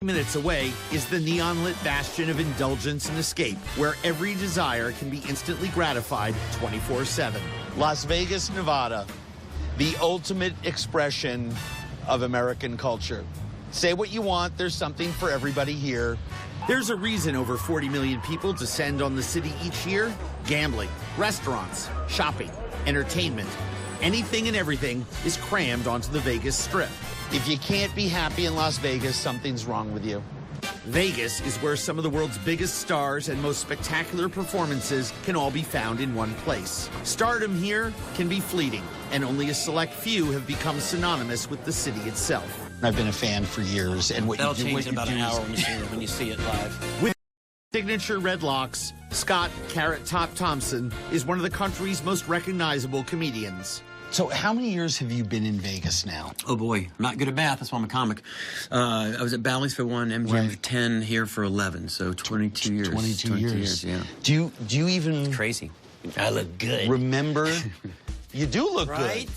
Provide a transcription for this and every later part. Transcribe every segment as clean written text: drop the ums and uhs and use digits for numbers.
Minutes away is the neon-lit bastion of indulgence and escape, where every desire can be instantly gratified 24/7. Las Vegas, Nevada, the ultimate expression of American culture. Say what you want, there's something for everybody here. There's a reason over 40 million people descend on the city each year. Gambling, restaurants, shopping, entertainment. Anything and everything is crammed onto the Vegas Strip. If you can't be happy in Las Vegas, something's wrong with you. Vegas is where some of the world's biggest stars and most spectacular performances can all be found in one place. Stardom here can be fleeting, and only a select few have become synonymous with the city itself. I've been a fan for years, and That'll change in about an hour when you see it live. With signature red locks, Scott Carrot Top Thompson is one of the country's most recognizable comedians. So how many years have you been in Vegas now? Oh, boy. I'm not good at math. That's why I'm a comic. I was at Bally's for 1, MGM for 10, here for 11. So 22 years. 22 years. Yeah. Do you even... Crazy. I look good. Remember? You do look right?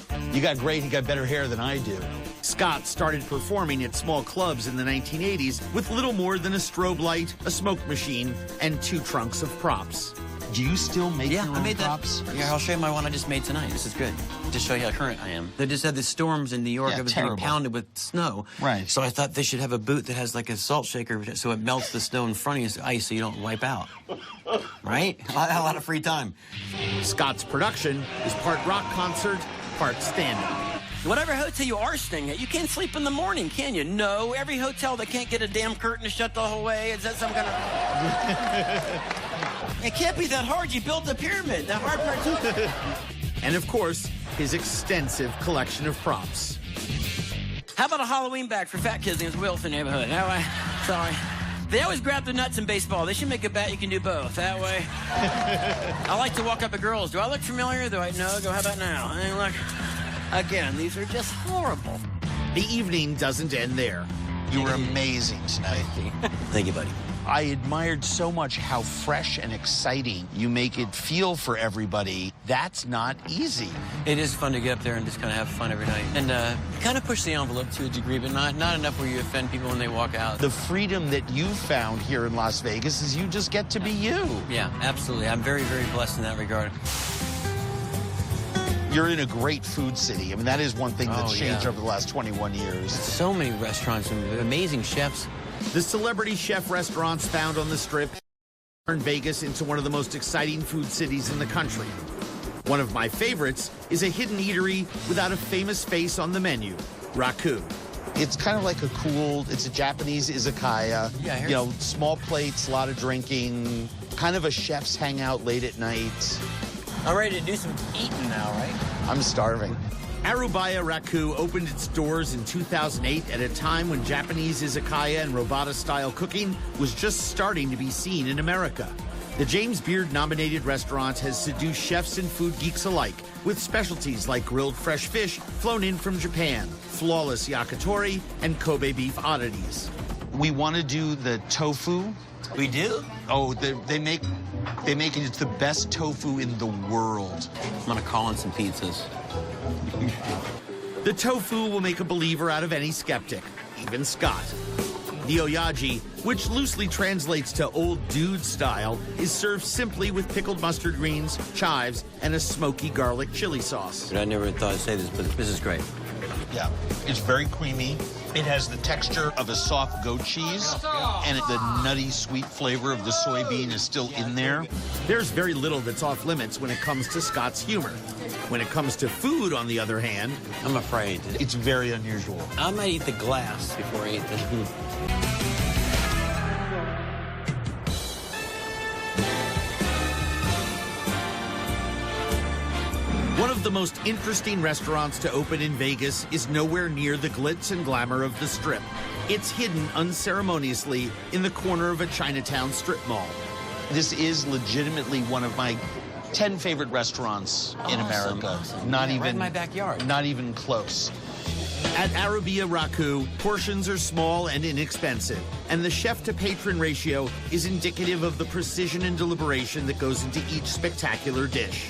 good. You got great. You got better hair than I do. Scott started performing at small clubs in the 1980s with little more than a strobe light, a smoke machine, and 2 trunks of props. Do you still make your own props? Yeah, I'll show you my one I just made tonight. This is good. To show you how current I am. They just had these storms in New York. Yeah, It was terrible. being pounded with snow. Right. So I thought they should have a boot that has like a salt shaker so it melts the snow in front of you as ice so you don't wipe out. Right? I had a lot of free time. Scott's production is part rock concert, part stand-up. Whatever hotel you are staying at, you can't sleep in the morning, can you? No. Every hotel that can't get a damn curtain to shut the whole way, is that some kind of... It can't be that hard. You built the pyramid. The hard part too. And of course, his extensive collection of props. How about a Halloween bag for fat kids in the Wilson neighborhood? That way. Sorry. They always grab the nuts in baseball. They should make a bet you can do both. That way. I like to walk up to girls. Do I look familiar? Do I know? Go, how about now? And look. Again, these are just horrible. The evening doesn't end there. You were amazing tonight. Thank you, buddy. I admired so much how fresh and exciting you make it feel for everybody. That's not easy. It is fun to get up there and just kind of have fun every night. And kind of push the envelope to a degree, but not enough where you offend people when they walk out. The freedom that you found here in Las Vegas is you just get to be you. Yeah, absolutely. I'm very, very blessed in that regard. You're in a great food city. I mean, that is one thing that's changed yeah. over the last 21 years. So many restaurants and amazing chefs. The celebrity chef restaurants found on the Strip turned Vegas into one of the most exciting food cities in the country. One of my favorites is a hidden eatery without a famous face on the menu, Raku. It's kind of like it's a Japanese izakaya. Yeah, you know, small plates, a lot of drinking, kind of a chef's hangout late at night. I'm ready to do some eating now, right? I'm starving. Arubaya Raku opened its doors in 2008 at a time when Japanese izakaya and robata-style cooking was just starting to be seen in America. The James Beard-nominated restaurant has seduced chefs and food geeks alike with specialties like grilled fresh fish flown in from Japan, flawless yakitori, and Kobe beef oddities. We want to do the tofu. We do? Oh, they make it. It's the best tofu in the world. I'm gonna call in some pizzas. The tofu will make a believer out of any skeptic, even Scott. The oyaji, which loosely translates to old dude style, is served simply with pickled mustard greens, chives, and a smoky garlic chili sauce. I never thought I'd say this, but this is great. Yeah, it's very creamy. It has the texture of a soft goat cheese, and the nutty, sweet flavor of the soybean is still in there. There's very little that's off limits when it comes to Scott's humor. When it comes to food, on the other hand, I'm afraid. It's very unusual. I might eat the glass before I eat the... One of the most interesting restaurants to open in Vegas is nowhere near the glitz and glamour of the Strip. It's hidden unceremoniously in the corner of a Chinatown strip mall. This is legitimately one of my 10 favorite restaurants in America. Awesome. Not Yeah, even right in my backyard. Not even close. At Arabia Raku, portions are small and inexpensive, and the chef-to-patron ratio is indicative of the precision and deliberation that goes into each spectacular dish.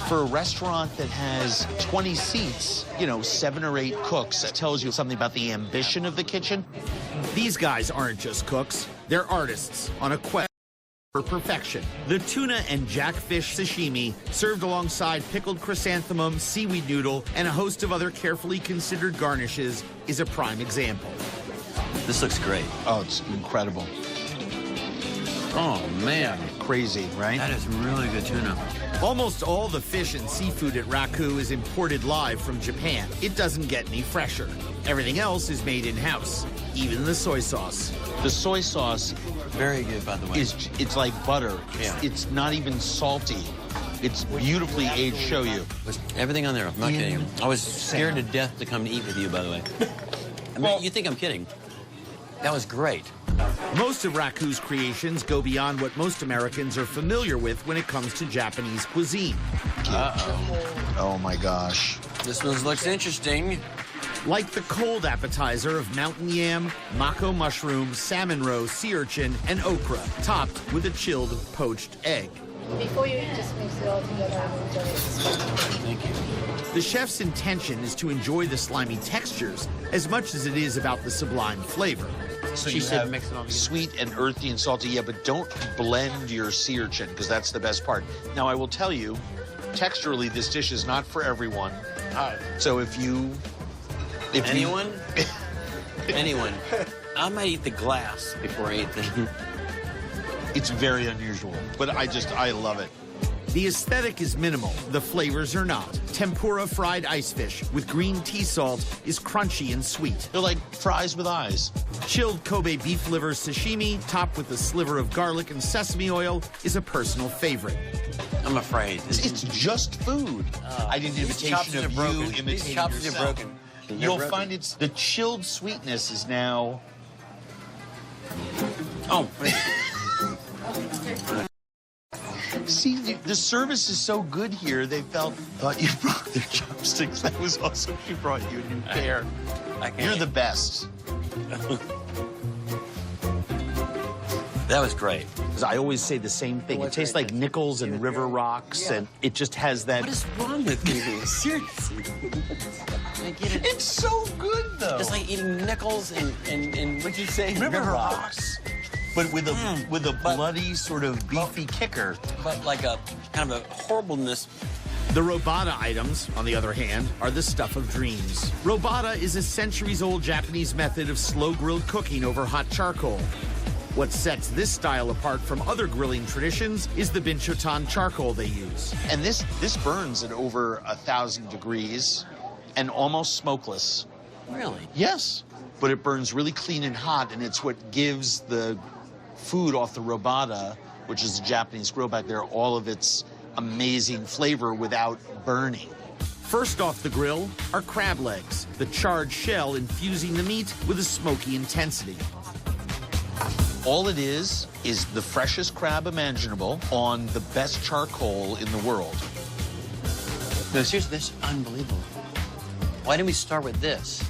For a restaurant that has 20 seats, 7 or 8 cooks, that tells you something about the ambition of the kitchen. These guys aren't just cooks, they're artists on a quest for perfection. The tuna and jackfish sashimi, served alongside pickled chrysanthemum, seaweed noodle, and a host of other carefully considered garnishes, is a prime example. This looks great. Oh, it's incredible. Oh, man. Crazy, right? That is really good tuna. Almost all the fish and seafood at Raku is imported live from Japan. It doesn't get any fresher. Everything else is made in-house, even the soy sauce. The soy sauce Very good, by the way. it's like butter. Yeah. It's not even salty. It's beautifully aged shoyu. Everything on there, I'm not kidding. I was scared to death to come to eat with you, by the way. I mean, you think I'm kidding. That was great. Most of Raku's creations go beyond what most Americans are familiar with when it comes to Japanese cuisine. Oh my gosh. This one looks interesting. Like the cold appetizer of mountain yam, mako mushroom, salmon roe, sea urchin, and okra, topped with a chilled poached egg. Before you eat, just mix it all together and enjoy it. Thank you. The chef's intention is to enjoy the slimy textures as much as it is about the sublime flavor. So She you said have mix it all together. sweet and earthy and salty, yeah, but don't blend your sea urchin, because that's the best part. Now, I will tell you, texturally, this dish is not for everyone. So if Anyone? Anyone. I might eat the glass before I eat the... It's very unusual, but I love it. The aesthetic is minimal, the flavors are not. Tempura fried ice fish with green tea salt is crunchy and sweet. They're like fries with eyes. Chilled Kobe beef liver sashimi, topped with a sliver of garlic and sesame oil, is a personal favorite. I'm afraid. It's just food. I did an These imitation chopsticks of are broken. you These imitating chopsticks are yourself. broken. You'll find it's the chilled sweetness is now. Oh, See, the service is so good here. They thought you brought their chopsticks. That was awesome. She brought you a new pair. I can't. You're the best. That was great. Because I always say the same thing. It tastes like nickels and river rocks, and it just has that. What is wrong with you? Seriously. I get it. It's so good, though. It's like eating nickels and what'd you say? River rocks. But with a bloody sort of beefy kicker. But like a kind of a horribleness. The robata items, on the other hand, are the stuff of dreams. Robata is a centuries-old Japanese method of slow-grilled cooking over hot charcoal. What sets this style apart from other grilling traditions is the binchotan charcoal they use. And this burns at over 1,000 degrees and almost smokeless. Really? Yes. But it burns really clean and hot, and it's what gives the food off the robata, which is a Japanese grill back there, all of its amazing flavor without burning. First off the grill are crab legs, the charred shell infusing the meat with a smoky intensity. All it is the freshest crab imaginable on the best charcoal in the world. No, seriously, this is unbelievable. Why didn't we start with this?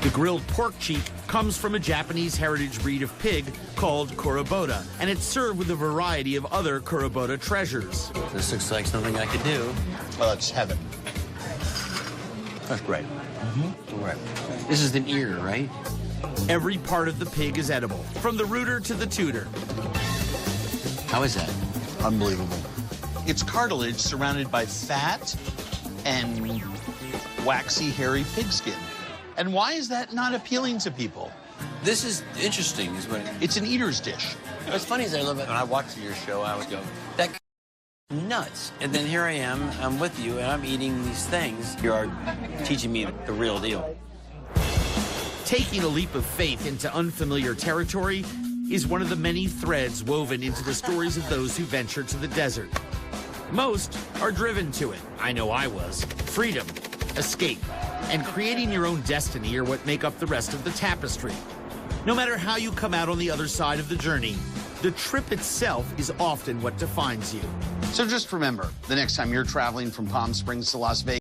The grilled pork cheek comes from a Japanese heritage breed of pig called Kurobota, and it's served with a variety of other Kurobota treasures. This looks like something I could do. Well, it's heaven. That's great. Mm-hmm. All right. This is an ear, right? Every part of the pig is edible, from the rooter to the tutor. How is that? Unbelievable. It's cartilage surrounded by fat and waxy, hairy pigskin. And why is that not appealing to people? This is interesting, is what It's an eater's dish. What's funny is I love it when I watch your show, I always go, that nuts. And then here I am, I'm with you, and I'm eating these things. You are teaching me the real deal. Taking a leap of faith into unfamiliar territory is one of the many threads woven into the stories of those who venture to the desert. Most are driven to it. I know I was. Freedom, escape, and creating your own destiny are what make up the rest of the tapestry. No matter how you come out on the other side of the journey, the trip itself is often what defines you. So just remember, the next time you're traveling from Palm Springs to Las Vegas,